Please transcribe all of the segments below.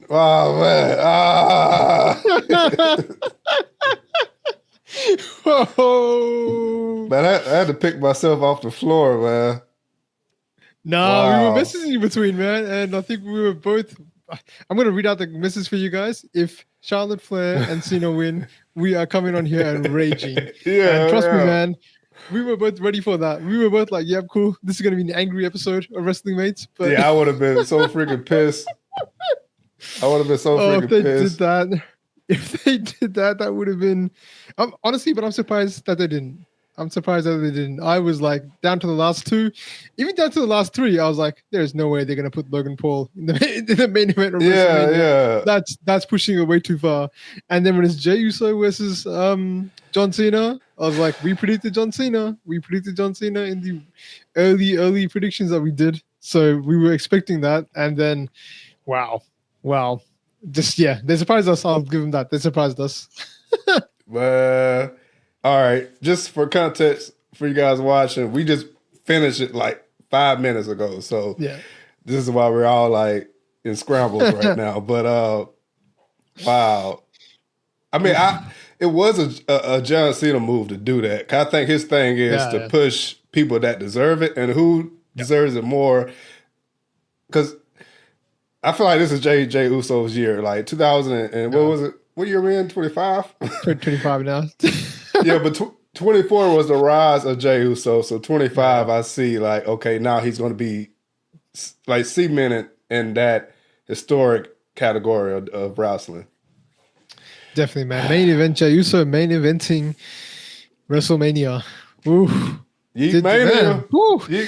Oh man. Whoa. Man, I had to pick myself off the floor, man. Nah, we were Wow. messaging in between, man, and I think we were both. I'm gonna read out the message for you guys. If Charlotte Flair and Cena win, we are coming on here and raging. And Yeah, trust me, yeah. man, we were both ready for that. We were both like, "Yep, cool. This is gonna be an angry episode of Wrestling Mates." But Yeah, I would have been so freaking pissed. I would have been so oh, if freaking they did pissed. that, if they did that, that would have been. Honestly, but I'm surprised that they didn't. I'm surprised that they didn't. I was like down to the last two, even down to the last three. I was like, "There's no way they're gonna put Logan Paul in the main event of Yeah, WrestleMania. yeah. That's pushing it way too far." And then when it's Jey Uso versus John Cena, I was like, "We predicted John Cena. We predicted John Cena in the early predictions that we did. So we were expecting that, and then, wow, wow." Just yeah, they surprised us. I'll give them that. They surprised us. But all right, just for context for you guys watching, we just finished it like 5 minutes ago. So Yeah. this is why we're all like in scrambles right now. But wow. I mean, it was a John Cena move to do that. 'Cause I think his thing is to Yeah. push people that deserve it, and who deserves it more. Because I feel like this is Jey Uso's year, like 2000 and what was it? What year we in? 25. 25 now. Yeah, but 24 was the rise of Jey Uso. So 25, I see like, okay, now he's going to be like cemented in that historic category of wrestling. Definitely, man. Main event, Jey Uso main eventing WrestleMania. Ooh. Yeet Mania.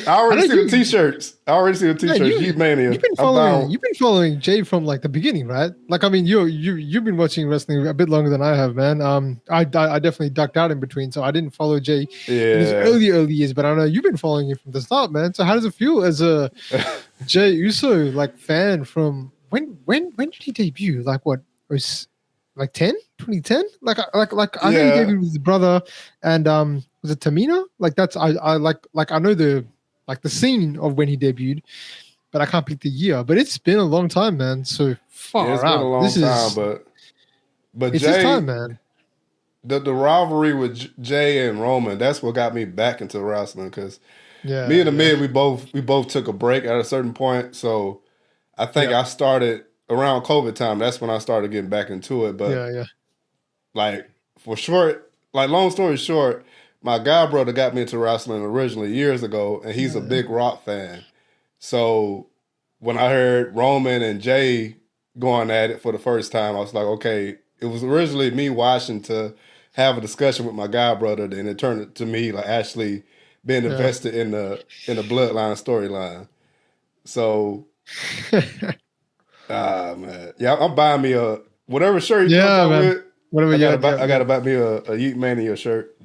I already see the t-shirts. Yeet Mania. You've been following Jay from like the beginning, right? Like, I mean, you've been watching wrestling a bit longer than I have, man. I definitely ducked out in between, so I didn't follow Jay in his early years, but I know you've been following him from the start, man. So how does it feel as a Jey Uso like fan from when did he debut? Like what was like 2010? Like I know he debuted with his brother and was it Tamina? Like that's I like I know the scene of when he debuted, but I can't pick the year. But it's been a long time, man. So far it's been a out. long time, but it's Jay, his time, man. The rivalry with Jay and Roman, that's what got me back into wrestling. Because me and the Mid, we both took a break at a certain point. So I think I started around COVID time. That's when I started getting back into it. But like long story short, my god brother got me into wrestling originally years ago, and he's a big Rock fan. So when I heard Roman and Jay going at it for the first time, I was like, okay, it was originally me watching to have a discussion with my god brother, and it turned to me like actually being invested in the bloodline storyline. So man. Yeah, I'm buying me a whatever shirt he comes out with. Whatever I gotta buy me a Yeet Mania shirt.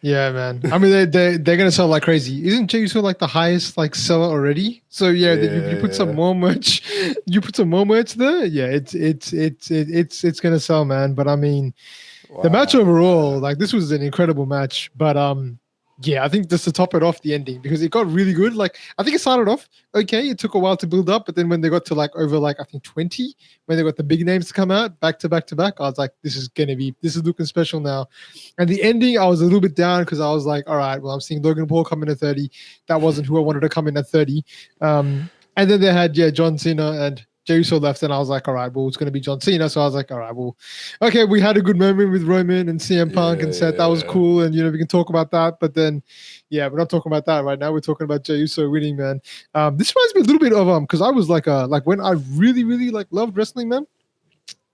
Yeah, man. I mean, they're gonna sell like crazy. Isn't Jey Uso like the highest like seller already? So you put some more merch. You put some more merch there. Yeah, it's gonna sell, man. But I mean, the match overall, like this was an incredible match. But yeah, I think just to top it off, the ending, because it got really good. Like I think it started off okay. It took a while to build up, but then when they got to like over like I think 20, when they got the big names to come out back to back to back, I was like, this is looking special now. And the ending, I was a little bit down because I was like, all right, well, I'm seeing Logan Paul come in at 30. That wasn't who I wanted to come in at 30. And then they had John Cena and Jey Uso left, and I was like, all right, well, it's going to be John Cena. So I was like, all right, well, okay, we had a good moment with Roman and CM Punk and Seth. That was cool, and we can talk about that. But then, we're not talking about that right now. We're talking about Jey Uso winning, man. This reminds me a little bit of because I was like when I really really like loved wrestling, man.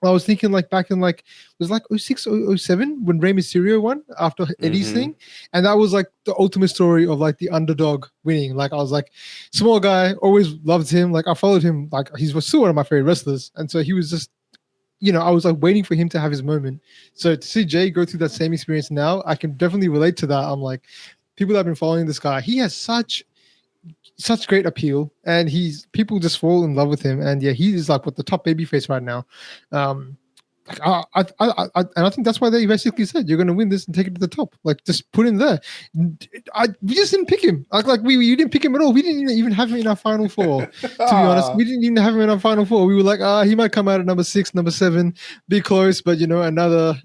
I was thinking like back in like it was like 06, 07 when Rey Mysterio won after Eddie's thing. And that was like the ultimate story of like the underdog winning. Like I was like small guy, always loved him. Like I followed him, like he was still one of my favorite wrestlers. And so he was just, I was like waiting for him to have his moment. So to see Jay go through that same experience now, I can definitely relate to that. I'm like, people that have been following this guy, he has such great appeal, and people just fall in love with him. And yeah, he is like what the top baby face right now. And I think that's why they basically said you're going to win this and take it to the top. Like, just put him there. We just didn't pick him. Like we didn't pick him at all. We didn't even have him in our final four. To be honest, we didn't even have him in our final four. We were like, he might come out at number 6, number 7, be close, but another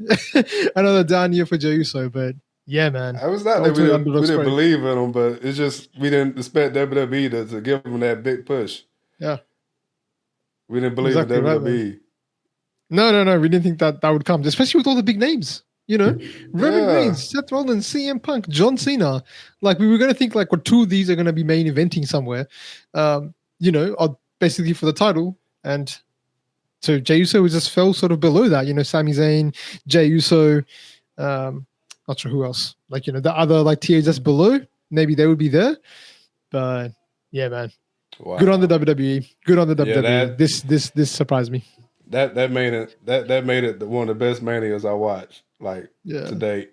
another down year for Jey Uso. But yeah, man, it was not that we didn't believe in him, but it's just we didn't expect WWE to give him that big push. Yeah, we didn't believe in WWE. Right, no. We didn't think that would come, especially with all the big names. Roman Reigns, Seth Rollins, CM Punk, John Cena. Like, we were going to think like, 2 of these are going to be main eventing somewhere, basically for the title. And so Jey Uso just fell sort of below that. Sami Zayn, Jey Uso, not sure who else. Like, the other like tiers just below, maybe they would be there. But yeah, man. Wow. Good on the WWE. Good on the WWE. This surprised me. That made it one of the best manias I watched to date.